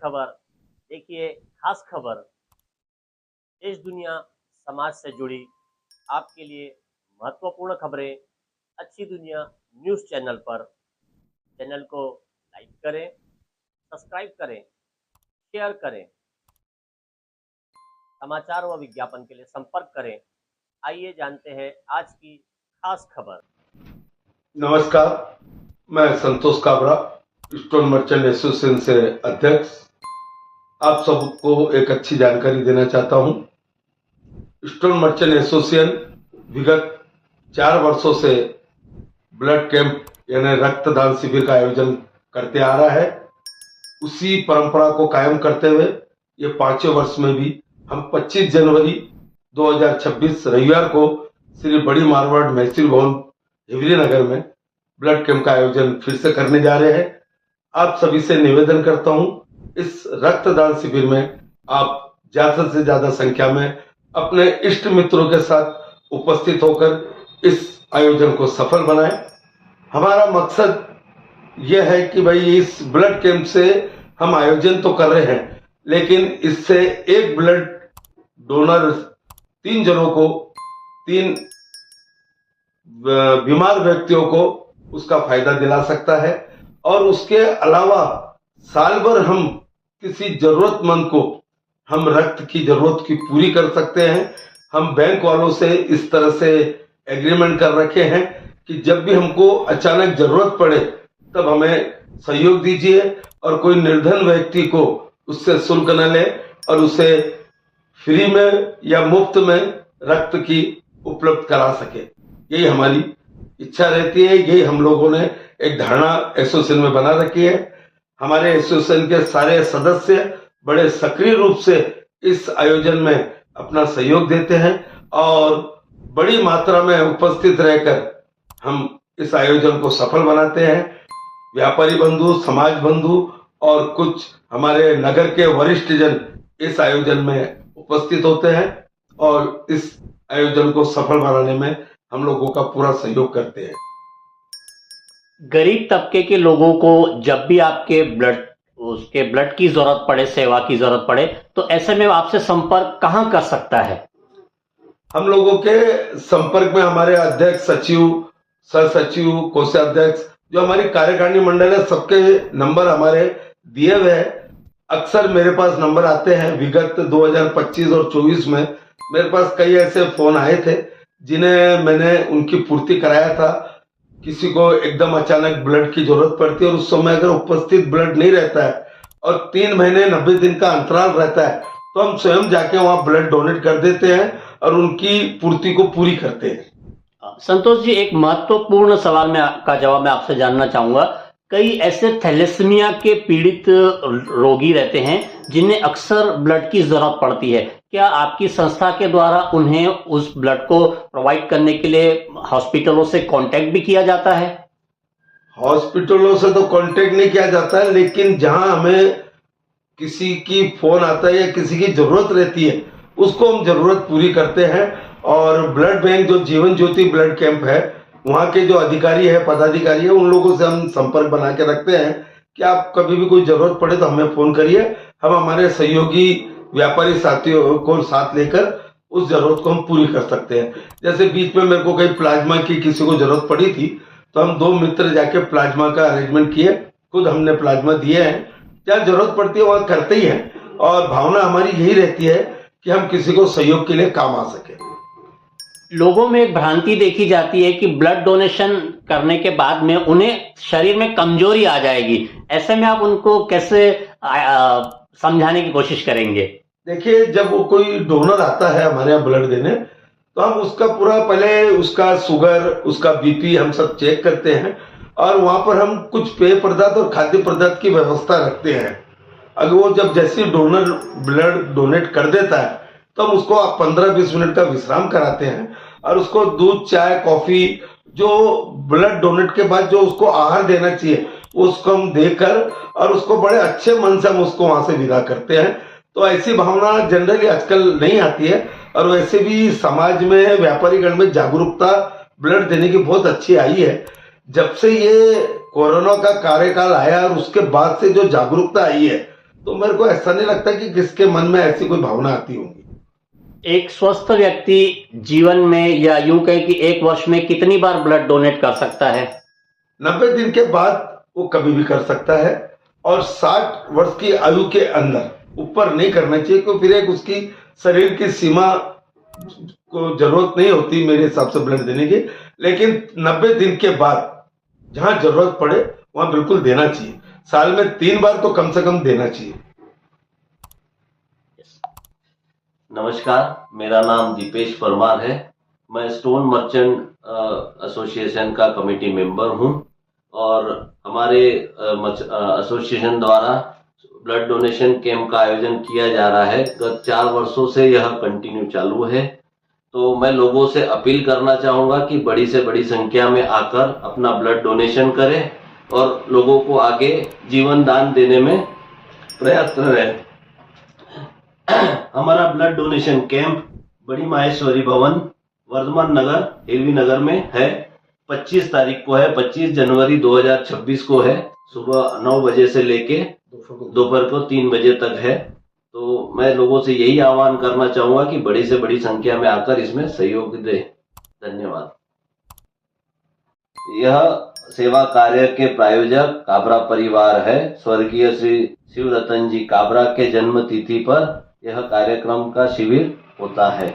खबर। देखिए, खास खबर देश दुनिया समाज से जुड़ी आपके लिए महत्वपूर्ण खबरें अच्छी दुनिया न्यूज़ चैनल पर। चैनल को लाइक करें, सब्सक्राइब करें, शेयर करें। समाचार व विज्ञापन के लिए संपर्क करें। आइए जानते हैं आज की खास खबर। नमस्कार, मैं संतोष काबरा, स्टोन मर्चेंट एसोसिएशन से अध्यक्ष। आप सबको एक अच्छी जानकारी देना चाहता हूं। स्टोन मर्चेंट एसोसिएशन विगत 4 वर्षों से ब्लड कैंप यानी रक्तदान शिविर का आयोजन करते आ रहा है। उसी परंपरा को कायम करते हुए ये 5वें वर्ष में भी हम 25 जनवरी 2026 रविवार को श्री बड़ी मारवाड़ मैसूर भवन हिवरी नगर में ब्लड कैंप का आयोजन फिर से करने जा रहे हैं। आप सभी से निवेदन करता हूं, इस रक्तदान शिविर में आप ज्यादा से ज्यादा संख्या में अपने इष्ट मित्रों के साथ उपस्थित होकर इस आयोजन को सफल बनाएं। हमारा मकसद यह है कि भाई इस ब्लड कैंप से हम आयोजन तो कर रहे हैं, लेकिन इससे एक ब्लड डोनर 3 जनों को, 3 बीमार व्यक्तियों को उसका फायदा दिला सकता है। और उसके अलावा साल भर हम किसी जरूरतमंद को हम रक्त की जरूरत की पूरी कर सकते हैं। हम बैंक वालों से इस तरह से एग्रीमेंट कर रखे हैं कि जब भी हमको अचानक जरूरत पड़े तब हमें सहयोग दीजिए और कोई निर्धन व्यक्ति को उससे शुल्क न ले और उसे फ्री में या मुफ्त में रक्त की उपलब्ध करा सके। यही हमारी इच्छा रहती है। यही हम लोगों ने एक धारणा एसोसिएशन में बना रखी है। हमारे एसोसिएशन के सारे सदस्य बड़े सक्रिय रूप से इस आयोजन में अपना सहयोग देते हैं और बड़ी मात्रा में उपस्थित रहकर हम इस आयोजन को सफल बनाते हैं। व्यापारी बंधु, समाज बंधु और कुछ हमारे नगर के वरिष्ठ जन इस आयोजन में उपस्थित होते हैं और इस आयोजन को सफल बनाने में हम लोगों का पूरा सहयोग करते हैं। गरीब तबके के लोगों को जब भी आपके ब्लड की जरूरत पड़े, सेवा की जरूरत पड़े, तो ऐसे में आपसे संपर्क कहां कर सकता है? हम लोगों के संपर्क में हमारे अध्यक्ष, सचिव, सह सचिव, कोषाध्यक्ष, जो हमारी कार्यकारिणी मंडल है, सबके नंबर हमारे दिए हुए हैं। अक्सर मेरे पास नंबर आते हैं। विगत 2025 और 24 में मेरे पास कई ऐसे फोन आए थे जिन्हें मैंने उनकी पूर्ति कराया था। किसी को एकदम अचानक ब्लड की जरूरत पड़ती है और उस समय अगर उपस्थित ब्लड नहीं रहता है और 3 महीने 90 दिन का अंतराल रहता है तो हम स्वयं जाके वहां ब्लड डोनेट कर देते हैं और उनकी पूर्ति को पूरी करते हैं। संतोष जी, एक महत्वपूर्ण सवाल का जवाब मैं आपसे जानना चाहूंगा। कई ऐसे थैलेसीमिया के पीड़ित रोगी रहते हैं जिन्हें अक्सर ब्लड की जरूरत पड़ती है। क्या आपकी संस्था के द्वारा उन्हें उस ब्लड को प्रोवाइड करने के लिए हॉस्पिटलों से कांटेक्ट भी किया जाता है? हॉस्पिटलों से तो कांटेक्ट नहीं किया जाता है, लेकिन जहां हमें किसी की फोन आता है या किसी की जरूरत रहती है उसको हम जरूरत पूरी करते हैं। और ब्लड बैंक जो जीवन ज्योति ब्लड कैंप है, वहां के जो अधिकारी है, पदाधिकारी है, उन लोगों से हम संपर्क बना के रखते हैं कि आप कभी भी कोई जरूरत पड़े तो हमें फोन करिए। हम हमारे सहयोगी व्यापारी साथियों को साथ लेकर उस जरूरत को हम पूरी कर सकते हैं। जैसे बीच में मेरे को कहीं प्लाज्मा की किसी को जरूरत पड़ी थी तो हम 2 मित्र जाके प्लाज्मा का अरेंजमेंट किए, खुद हमने प्लाज्मा दिए हैं। जहाँ जरूरत पड़ती है वहां करते ही हैं और भावना हमारी यही रहती है कि हम किसी को सहयोग के लिए काम आ सके। लोगों में एक भ्रांति देखी जाती है कि ब्लड डोनेशन करने के बाद में उन्हें शरीर में कमजोरी आ जाएगी। ऐसे में आप उनको कैसे समझाने की कोशिश करेंगे? देखिए, जब वो कोई डोनर आता है हमारे यहाँ ब्लड देने तो हम उसका पूरा पहले उसका शुगर, उसका बीपी हम सब चेक करते हैं और वहां पर हम कुछ पेय पदार्थ और खाद्य पदार्थ की व्यवस्था रखते हैं। अगर वो जब जैसे डोनर ब्लड डोनेट कर देता है तो हम उसको 15-20 मिनट का विश्राम कराते हैं और उसको दूध, चाय, कॉफी, जो ब्लड डोनेट के बाद जो उसको आहार देना चाहिए उसको हम देकर और उसको बड़े अच्छे मन से हम उसको वहां से विदा करते हैं। तो ऐसी भावना जनरली आजकल नहीं आती है और वैसे भी समाज में, व्यापारीगण में जागरूकता ब्लड देने की बहुत अच्छी आई है। जब से ये कोरोना का कार्यकाल आया और उसके बाद से जो जागरूकता आई है तो मेरे को ऐसा नहीं लगता कि किसके मन में ऐसी कोई भावना आती होगी। एक स्वस्थ व्यक्ति जीवन में या यूं कहें कि एक वर्ष में कितनी बार ब्लड डोनेट कर सकता है? 90 दिन के बाद वो कभी भी कर सकता है, और 60 वर्ष की आयु के अंदर ऊपर नहीं करना चाहिए, क्योंकि फिर एक उसकी शरीर की सीमा को जरूरत नहीं होती मेरे हिसाब से ब्लड देने की। लेकिन 90 दिन के बाद जहां जरूरत पड़े वहां बिल्कुल देना चाहिए। साल में 3 बार तो कम से कम देना चाहिए। नमस्कार, मेरा नाम दीपेश परमार है। मैं स्टोन मर्चेंट एसोसिएशन का कमेटी मेंबर हूं और हमारे एसोसिएशन द्वारा ब्लड डोनेशन कैंप का आयोजन किया जा रहा है। गत 4 वर्षों से यह कंटिन्यू चालू है। तो मैं लोगों से अपील करना चाहूँगा कि बड़ी से बड़ी संख्या में आकर अपना ब्लड डोनेशन करें और लोगों को आगे जीवन दान देने में प्रयास रहें। हमारा ब्लड डोनेशन कैंप बड़ी माहेश्वरी भवन, वर्धमान नगर, एलवी नगर में है। 25 तारीख को है, 25 जनवरी 2026 को है। सुबह 9 बजे से लेके दोपहर को 3 बजे तक है। तो मैं लोगों से यही आह्वान करना चाहूंगा कि बड़ी से बड़ी संख्या में आकर इसमें सहयोग दें। धन्यवाद। यह सेवा कार्य के प्रायोजक काबरा परिवार है। स्वर्गीय श्री शिवरतन जी काबरा के जन्म तिथि पर यह कार्यक्रम का शिविर होता है।